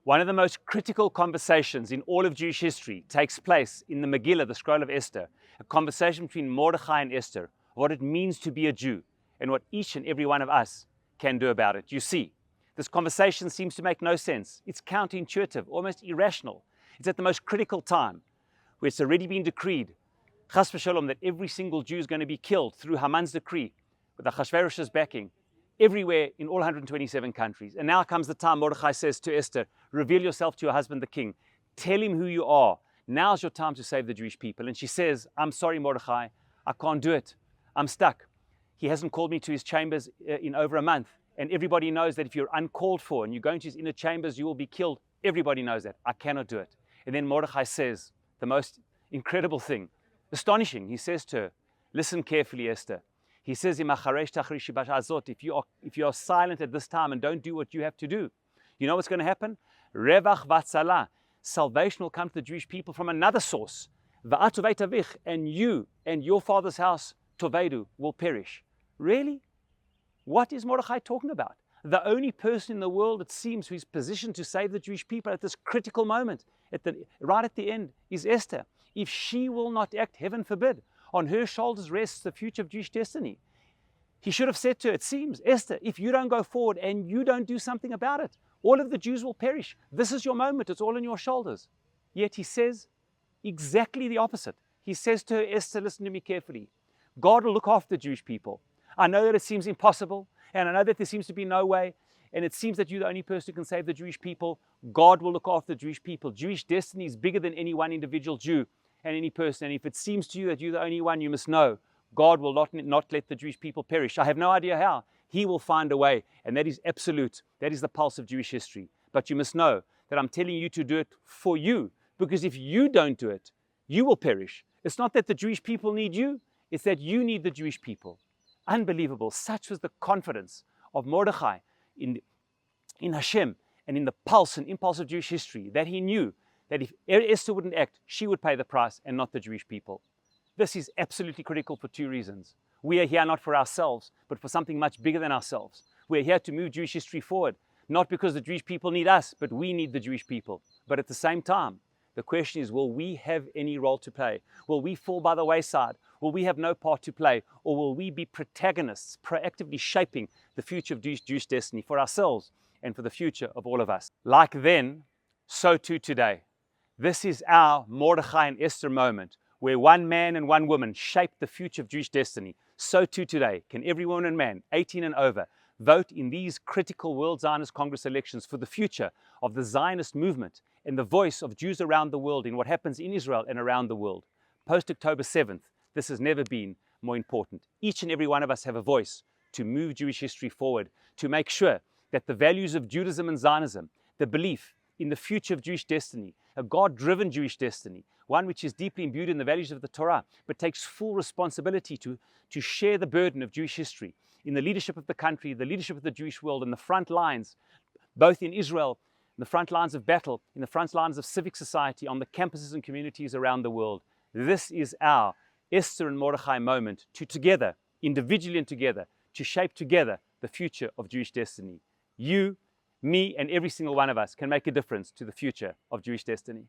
One of the most critical conversations in all of Jewish history takes place in the Megillah, the scroll of Esther, a conversation between Mordechai and Esther, what it means to be a Jew and what each and every one of us can do about it. You see, this conversation seems to make no sense. It's counterintuitive, almost irrational. It's at the most critical time where it's already been decreed, chas v'shalom, that every single Jew is going to be killed through Haman's decree, with Achashverosh's backing, everywhere in all 127 countries. And now comes the time Mordechai says to Esther, reveal yourself to your husband the king. Tell him who you are. Now's your time to save the Jewish people. And she says, I'm sorry, Mordechai, I can't do it. I'm stuck. He hasn't called me to his chambers in over a month. And everybody knows that if you're uncalled for and you're going to his inner chambers, you will be killed. Everybody knows that. I cannot do it. And then Mordechai says the most incredible thing, astonishing. He says to her, listen carefully, Esther. He says, if you are silent at this time and don't do what you have to do, you know what's going to happen? Revach v'atzalah. Salvation will come to the Jewish people from another source. And you and your father's house, tovedu, will perish. Really? What is Mordechai talking about? The only person in the world, it seems, who is positioned to save the Jewish people at this critical moment, right at the end, is Esther. If she will not act, heaven forbid, on her shoulders rests the future of Jewish destiny. He should have said to her, it seems, Esther, if you don't go forward and you don't do something about it, all of the Jews will perish. This is your moment. It's all on your shoulders. Yet he says exactly the opposite. He says to her, Esther, listen to me carefully. God will look after the Jewish people. I know that it seems impossible, and I know that there seems to be no way, and it seems that you're the only person who can save the Jewish people. God will look after the Jewish people. Jewish destiny is bigger than any one individual Jew and any person. And if it seems to you that you're the only one, you must know God will not let the Jewish people perish. I have no idea how. He will find a way, and that is absolute. That is the pulse of Jewish history. But you must know that I'm telling you to do it for you, because if you don't do it, you will perish. It's not that the Jewish people need you, it's that you need the Jewish people. Unbelievable. Such was the confidence of Mordechai in Hashem and in the pulse and impulse of Jewish history, that he knew that if Esther wouldn't act, she would pay the price and not the Jewish people. This is absolutely critical for two reasons. We are here not for ourselves, but for something much bigger than ourselves. We are here to move Jewish history forward, not because the Jewish people need us, but we need the Jewish people. But at the same time, the question is, will we have any role to play? Will we fall by the wayside? Will we have no part to play? Or will we be protagonists, proactively shaping the future of Jewish destiny for ourselves and for the future of all of us? Like then, so too today. This is our Mordechai and Esther moment, where one man and one woman shape the future of Jewish destiny. So too today can every woman and man, 18 and over, vote in these critical World Zionist Congress elections for the future of the Zionist movement and the voice of Jews around the world in what happens in Israel and around the world. Post-October 7th, this has never been more important. Each and every one of us have a voice to move Jewish history forward, to make sure that the values of Judaism and Zionism, the belief in the future of Jewish destiny, a God-driven Jewish destiny, one which is deeply imbued in the values of the Torah, but takes full responsibility to share the burden of Jewish history in the leadership of the country, the leadership of the Jewish world, in the front lines, both in Israel, in the front lines of battle, in the front lines of civic society, on the campuses and communities around the world. This is our Esther and Mordechai moment to together, individually and together, to shape together the future of Jewish destiny. You, me, and every single one of us can make a difference to the future of Jewish destiny.